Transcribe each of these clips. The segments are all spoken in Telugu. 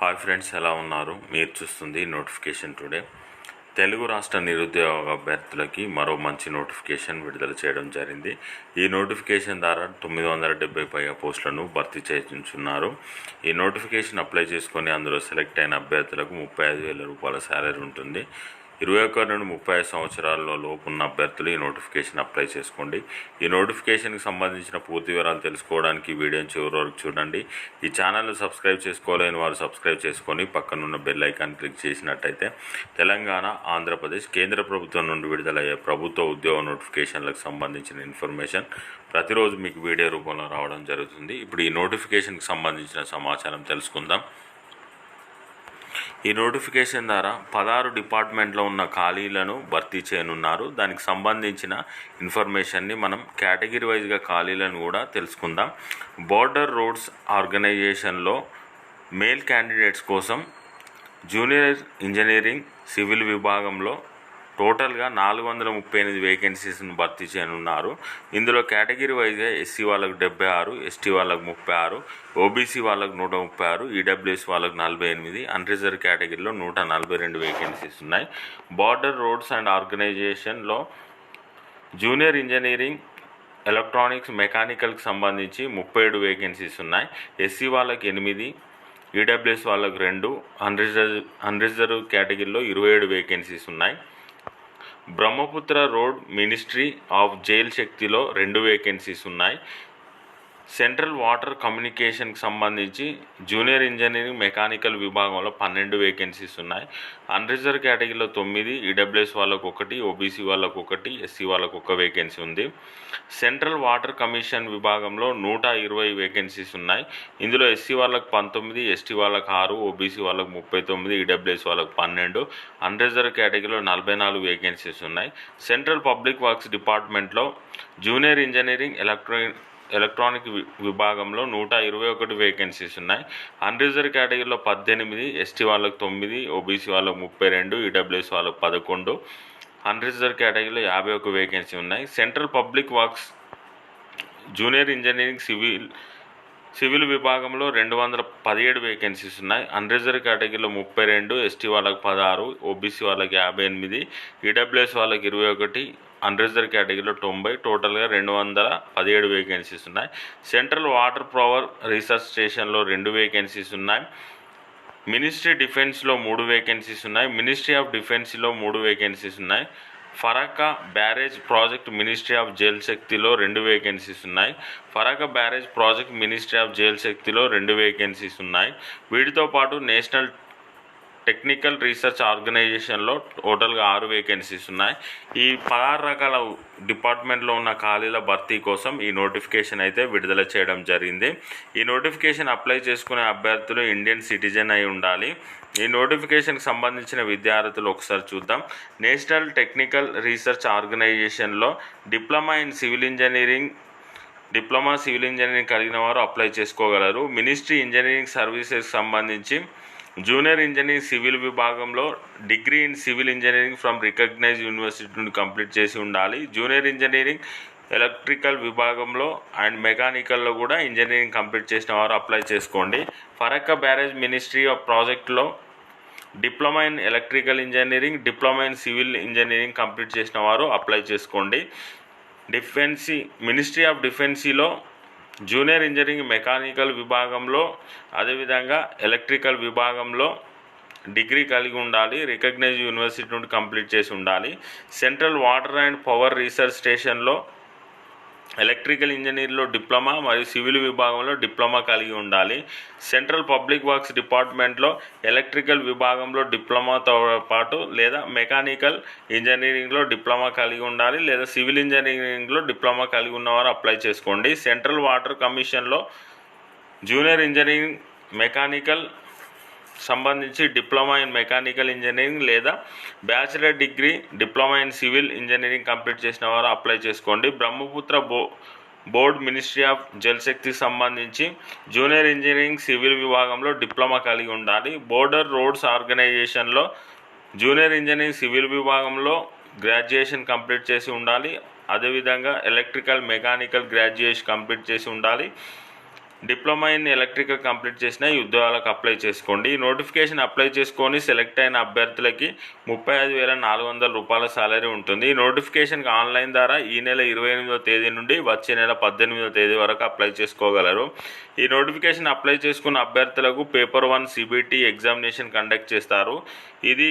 హాయ్ ఫ్రెండ్స్, ఎలా ఉన్నారు? మీరు చూస్తుంది నోటిఫికేషన్ టుడే. తెలుగు రాష్ట్ర నిరుద్యోగ అభ్యర్థులకి మరో మంచి నోటిఫికేషన్ విడుదల చేయడం జరిగింది. ఈ నోటిఫికేషన్ ద్వారా 970 పైగా పోస్టులను భర్తీ చేయించున్నారు. ఈ నోటిఫికేషన్ అప్లై చేసుకొని అందులో సెలెక్ట్ అయిన అభ్యర్థులకు 35,000 రూపాయల శాలరీ ఉంటుంది. 21 నుండి 35 సంవత్సరాల లోపు ఉన్న అభ్యర్థులు ఈ నోటిఫికేషన్ అప్లై చేసుకోండి. ఈ నోటిఫికేషన్కి సంబంధించిన పూర్తి వివరాలు తెలుసుకోవడానికి ఈ వీడియోని చివరి వరకు చూడండి. ఈ ఛానల్ను సబ్స్క్రైబ్ చేసుకోలేని వారు సబ్స్క్రైబ్ చేసుకొని పక్కనున్న బెల్ ఐకాన్ క్లిక్ చేసినట్టయితే తెలంగాణ, ఆంధ్రప్రదేశ్ కేంద్ర ప్రభుత్వం నుండి విడుదలయ్యే ప్రభుత్వ ఉద్యోగ నోటిఫికేషన్లకు సంబంధించిన ఇన్ఫర్మేషన్ ప్రతిరోజు మీకు వీడియో రూపంలో రావడం జరుగుతుంది. ఇప్పుడు ఈ నోటిఫికేషన్కి సంబంధించిన సమాచారం తెలుసుకుందాం. ఈ నోటిఫికేషన్ ద్వారా 16 డిపార్ట్మెంట్లో ఉన్న ఖాళీలను భర్తీ చేయనున్నారు. దానికి సంబంధించిన ఇన్ఫర్మేషన్ని మనం కేటగిరీ వైజ్గా ఖాళీలను కూడా తెలుసుకుందాం. బోర్డర్ రోడ్స్ ఆర్గనైజేషన్లో మేల్ క్యాండిడేట్స్ కోసం జూనియర్ ఇంజనీరింగ్ సివిల్ విభాగంలో టోటల్గా 438 వేకెన్సీస్ను భర్తీ చేయనున్నారు. ఇందులో కేటగిరీ వైజ్గా ఎస్సీ వాళ్ళకు 76, ఎస్టీ వాళ్ళకు 36, ఓబీసీ వాళ్ళకు 136, ఈడబ్ల్యూఎస్ వాళ్ళకు 48, అన్రిజర్వ్ కేటగిరీలో 142 వేకెన్సీస్ ఉన్నాయి. బార్డర్ రోడ్స్ అండ్ ఆర్గనైజేషన్లో జూనియర్ ఇంజనీరింగ్ ఎలక్ట్రానిక్స్ మెకానికల్కి సంబంధించి 37 వేకెన్సీస్ ఉన్నాయి. ఎస్సీ వాళ్ళకి 8, ఈడబ్ల్యూఎస్ వాళ్ళకు 2, అన్రిజర్వ్ కేటగిరీలో 27 వేకెన్సీస్ ఉన్నాయి. Brahmaputra road ministry of jail శక్తిలో 2 వేకెన్సీస్ ఉన్నాయి. సెంట్రల్ వాటర్ కమ్యూనికేషన్కి సంబంధించి జూనియర్ ఇంజనీరింగ్ మెకానికల్ విభాగంలో 12 వేకెన్సీస్ ఉన్నాయి. అన్రిజర్వ్ కేటగిరీలో 9, ఈడబ్ల్యూఎస్ వాళ్ళకు 1, ఓబీసీ వాళ్ళకు 1, ఎస్సీ వాళ్ళకు 1 వేకెన్సీ ఉంది. సెంట్రల్ వాటర్ కమిషన్ విభాగంలో 120 వేకెన్సీస్ ఉన్నాయి. ఇందులో ఎస్సీ వాళ్ళకు 19, ఎస్టీ వాళ్ళకు 6, ఓబీసీ వాళ్ళకు 39, ఈడబ్ల్యూఎస్ వాళ్ళకు 12, అన్రిజర్వ్ కేటగిరీలో 44 వేకెన్సీస్ ఉన్నాయి. సెంట్రల్ పబ్లిక్ వర్క్స్ డిపార్ట్మెంట్లో జూనియర్ ఇంజనీరింగ్ ఎలక్ట్రానిక్ విభాగంలో 121 వేకెన్సీస్ ఉన్నాయి. అన్రిజర్వ్ కేటగిరీలో 18, ఎస్టీ వాళ్ళకు 9, ఓబీసీ వాళ్ళకు 32, ఈడబ్ల్యూఎస్ వాళ్ళకు 11, అన్రిజర్వ్ కేటగిరీలో 51 వేకెన్సీ ఉన్నాయి. Central public works junior engineering civil విభాగంలో 217 వేకెన్సీస్ ఉన్నాయి. అన్రిజర్వ్ కేటగిరీలో 32, ఎస్టీ వాళ్ళకి 16, ఓబీసీ వాళ్ళకి 58, ఈడబ్ల్యూఎస్ వాళ్ళకి 21, అన్రిజర్వ్ కేటగిరీలో 90, టోటల్గా 217 వేకెన్సీస్ ఉన్నాయి. సెంట్రల్ వాటర్ పవర్ రీసెర్చ్ స్టేషన్లో 2 వేకెన్సీస్ ఉన్నాయి. మినిస్ట్రీ డిఫెన్స్లో 3 వేకెన్సీస్ ఉన్నాయి. మినిస్ట్రీ ఆఫ్ డిఫెన్స్లో 3 వేకెన్సీస్ ఉన్నాయి. Farakka barrage project ministry of Jal శక్తిలో 2 వేకెన్సీస్ ఉన్నాయి. Farakka barrage project ministry of Jal శక్తిలో 2 వేకెన్సీస్ ఉన్నాయి. వీటితో పాటు నేషనల్ టెక్నికల్ రీసెర్చ్ ఆర్గనైజేషన్లో టోటల్గా 6 వేకెన్సీస్ ఉన్నాయి. ఈ 16 రకాల డిపార్ట్మెంట్లో ఉన్న ఖాళీల భర్తీ కోసం ఈ నోటిఫికేషన్ అయితే విడుదల చేయడం జరిగింది. ఈ నోటిఫికేషన్ అప్లై చేసుకునే అభ్యర్థులు ఇండియన్ సిటిజన్ అయి ఉండాలి. ఈ నోటిఫికేషన్కి సంబంధించిన విద్యార్థులు ఒకసారి చూద్దాం. నేషనల్ టెక్నికల్ రీసెర్చ్ ఆర్గనైజేషన్లో డిప్లొమా సివిల్ ఇంజనీరింగ్ కలిగిన వారు అప్లై చేసుకోగలరు. మినిస్ట్రీ ఇంజనీరింగ్ సర్వీసెస్కి సంబంధించి జూనియర్ ఇంజనీరింగ్ సివిల్ విభాగంలో degree in civil engineering from recognized university నుండి కంప్లీట్ చేసి ఉండాలి. జూనియర్ ఇంజనీరింగ్ ఎలక్ట్రికల్ విభాగంలో అండ్ మెకానికల్లో కూడా ఇంజనీరింగ్ కంప్లీట్ చేసిన వారు అప్లై చేసుకోండి. ఫరక్కా బ్యారేజ్ మినిస్ట్రీ ఆఫ్ ప్రాజెక్ట్లో diploma in electrical engineering, diploma in civil engineering complete చేసిన వారు అప్లై చేసుకోండి. మినిస్ట్రీ ఆఫ్ డిఫెన్సీలో జూనియర్ ఇంజనీరింగ్ మెకానికల్ విభాగంలో అదేవిధంగా ఎలక్ట్రికల్ విభాగంలో డిగ్రీ కలిగి ఉండాలి. రికగ్నైజ్డ్ యూనివర్సిటీ నుండి కంప్లీట్ చేసి ఉండాలి. Central water and power research స్టేషన్లో ఎలక్ట్రికల్ ఇంజనీర్లో డిప్లొమా మరియు సివిల్ విభాగంలో డిప్లొమా కలిగి ఉండాలి. సెంట్రల్ పబ్లిక్ వర్క్స్ డిపార్ట్మెంట్లో ఎలక్ట్రికల్ విభాగంలో డిప్లొమాతో పాటు లేదా మెకానికల్ ఇంజనీరింగ్లో డిప్లొమా కలిగి ఉండాలి లేదా సివిల్ ఇంజనీరింగ్లో డిప్లొమా కలిగి ఉన్నవారు అప్లై చేసుకోండి. సెంట్రల్ వాటర్ కమిషన్లో జూనియర్ ఇంజనీరింగ్ మెకానికల్ సంబంధించి డిప్లొమా ఇన్ మెకానికల్ ఇంజనీరింగ్ లేదా bachelor degree diploma in civil engineering complete చేసిన వారు అప్లై చేసుకోండి. Brahmaputra board ministry of Jal శక్తికి సంబంధించి జూనియర్ ఇంజనీరింగ్ సివిల్ విభాగంలో డిప్లొమా కలిగి ఉండాలి. బోర్డర్ రోడ్స్ ఆర్గనైజేషన్లో జూనియర్ ఇంజనీరింగ్ సివిల్ విభాగంలో గ్రాడ్యుయేషన్ కంప్లీట్ చేసి ఉండాలి. అదేవిధంగా ఎలక్ట్రికల్ మెకానికల్ గ్రాడ్యుయేషన్ కంప్లీట్ చేసి ఉండాలి. డిప్లొమా ఇన్ ఎలక్ట్రికల్ కంప్లీట్ చేసిన ఈ ఉద్యోగాలకు అప్లై చేసుకోండి. ఈ నోటిఫికేషన్ అప్లై చేసుకొని సెలెక్ట్ అయిన అభ్యర్థులకి 35,400 రూపాయల సాలరీ ఉంటుంది. ఈ నోటిఫికేషన్కి ఆన్లైన్ ద్వారా ఈ నెల 28వ తేదీ నుండి వచ్చే నెల 18వ తేదీ వరకు అప్లై చేసుకోగలరు. ఈ నోటిఫికేషన్ అప్లై చేసుకున్న అభ్యర్థులకు పేపర్ 1 సిబిటి ఎగ్జామినేషన్ కండక్ట్ చేస్తారు. ఇది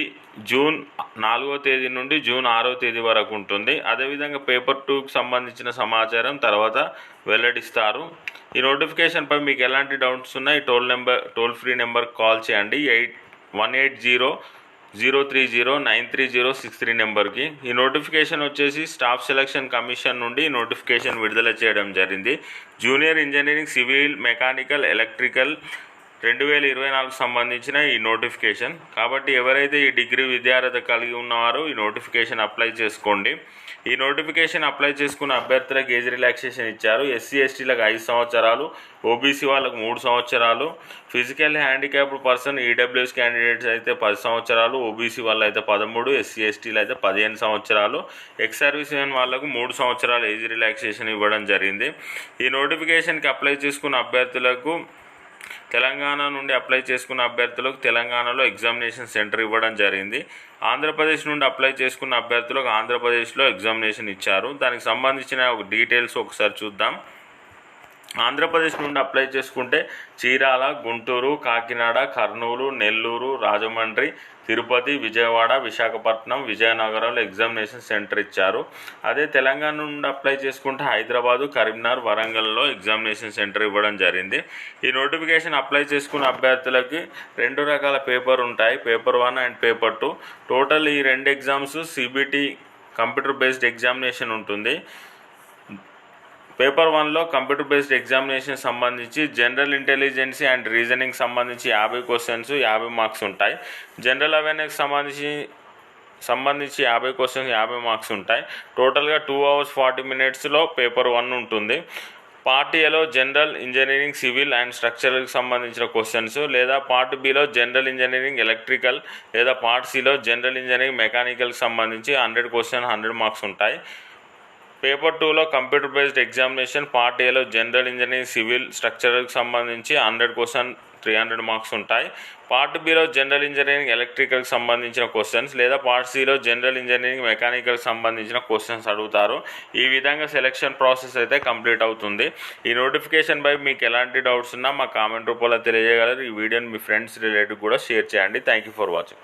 జూన్ 4వ తేదీ నుండి జూన్ 6వ తేదీ వరకు ఉంటుంది. అదేవిధంగా పేపర్ 2కి సంబంధించిన సమాచారం తర్వాత వెల్లడిస్తారు. ఈ నోటిఫికేషన్పై మీకు ఎలాంటి డౌట్స్ ఉన్నాయి టోల్ ఫ్రీ నెంబర్కి కాల్ చేయండి 180-030-93063 నెంబర్కి. ఈ నోటిఫికేషన్ వచ్చేసి స్టాఫ్ సెలక్షన్ కమిషన్ నుండి నోటిఫికేషన్ విడుదల చేయడం జరిగింది. Junior engineering, civil, mechanical, electrical 2024 సంబంధించిన ఈ నోటిఫికేషన్. కాబట్టి ఎవరైతే ఈ డిగ్రీ విద్యార్హత కలిగి ఉన్నారో ఈ నోటిఫికేషన్ అప్లై చేసుకోండి. ఈ నోటిఫికేషన్ అప్లై చేసుకున్న అభ్యర్థులకు ఏజ్ రిలాక్సేషన్ ఇచ్చారు. ఎస్సీ ఎస్టీలకు 5 సంవత్సరాలు, ఓబీసీ వాళ్ళకు 3 సంవత్సరాలు, physical handicapped person EWS candidates అయితే 10 సంవత్సరాలు, ఓబీసీ వాళ్ళు అయితే 13, ఎస్సీ ఎస్టీలు అయితే 15 సంవత్సరాలు, ఎక్స్ సర్వీస్ మెన్ వాళ్ళకు 3 సంవత్సరాలు ఏజ్ రిలాక్సేషన్ ఇవ్వడం జరిగింది. ఈ నోటిఫికేషన్కి అప్లై చేసుకున్న అభ్యర్థులకు తెలంగాణ నుండి అప్లై చేసుకున్న అభ్యర్థులకు తెలంగాణలో ఎగ్జామినేషన్ సెంటర్ ఇవ్వడం జరిగింది. ఆంధ్రప్రదేశ్ నుండి అప్లై చేసుకున్న అభ్యర్థులకు ఆంధ్రప్రదేశ్లో ఎగ్జామినేషన్ ఇచ్చారు. దానికి సంబంధించిన డీటెయిల్స్ ఒకసారి చూద్దాం. ఆంధ్రప్రదేశ్ నుండి అప్లై చేసుకుంటే చీరాల, గుంటూరు, కాకినాడ, కర్నూలు, నెల్లూరు, రాజమండ్రి, తిరుపతి, విజయవాడ, విశాఖపట్నం, విజయనగరంలో ఎగ్జామినేషన్ సెంటర్ ఇచ్చారు. అదే తెలంగాణ నుండి అప్లై చేసుకుంటే హైదరాబాదు, కరీంనగర్, వరంగల్లో ఎగ్జామినేషన్ సెంటర్ ఇవ్వడం జరిగింది. ఈ నోటిఫికేషన్ అప్లై చేసుకున్న అభ్యర్థులకి 2 రకాల పేపర్ ఉంటాయి, పేపర్ 1 అండ్ పేపర్ 2. టోటల్ ఈ 2 exams CBT computer based examination ఉంటుంది. పేపర్ 1లో కంప్యూటర్ బేస్డ్ ఎగ్జామినేషన్ సంబంధించి జనరల్ ఇంటెలిజెన్సీ అండ్ రీజనింగ్ సంబంధించి 50 క్వశ్చన్స్ 50 మార్క్స్ ఉంటాయి. జనరల్ అవేర్నెస్ సంబంధించి 50 క్వశ్చన్స్ 50 మార్క్స్ ఉంటాయి. టోటల్గా 2 hours 40 minutesలో పేపర్ 1 ఉంటుంది. పార్ట్ ఏలో జనరల్ ఇంజనీరింగ్, సివిల్ అండ్ స్ట్రక్చరల్కి సంబంధించిన క్వశ్చన్స్, లేదా part below general engineering, electrical, లేదా పార్ట్ సిలో జనరల్ ఇంజనీరింగ్, మెకానికల్కి సంబంధించి 100 క్వశ్చన్ 100 మార్క్స్ ఉంటాయి. పేపర్ 2లో కంప్యూటర్ బేస్డ్ ఎగ్జామినేషన్ పార్ట్ ఏలో జనరల్ ఇంజనీరింగ్, సివిల్, స్ట్రక్చరల్కి సంబంధించి 100 క్వశ్చన్ 300 మార్క్స్ ఉంటాయి. పార్ట్ బిలో జనరల్ ఇంజనీరింగ్, ఎలక్ట్రికల్కి సంబంధించిన క్వశ్చన్స్, లేదా పార్ట్ సిలో జనరల్ ఇంజనీరింగ్, మెకానికల్కి సంబంధించిన క్వశ్చన్స్ అడుగుతారు. ఈ విధంగా సెలక్షన్ ప్రాసెస్ అయితే కంప్లీట్ అవుతుంది. ఈ నోటిఫికేషన్ పై మీకు ఎలాంటి డౌట్స్ ఉన్నా మా కామెంట్ రూపంలో తెలియజేయగలరు. ఈ వీడియోని మీ ఫ్రెండ్స్ రిలేటివ్ కూడా షేర్ చేయండి. Thank you for watching.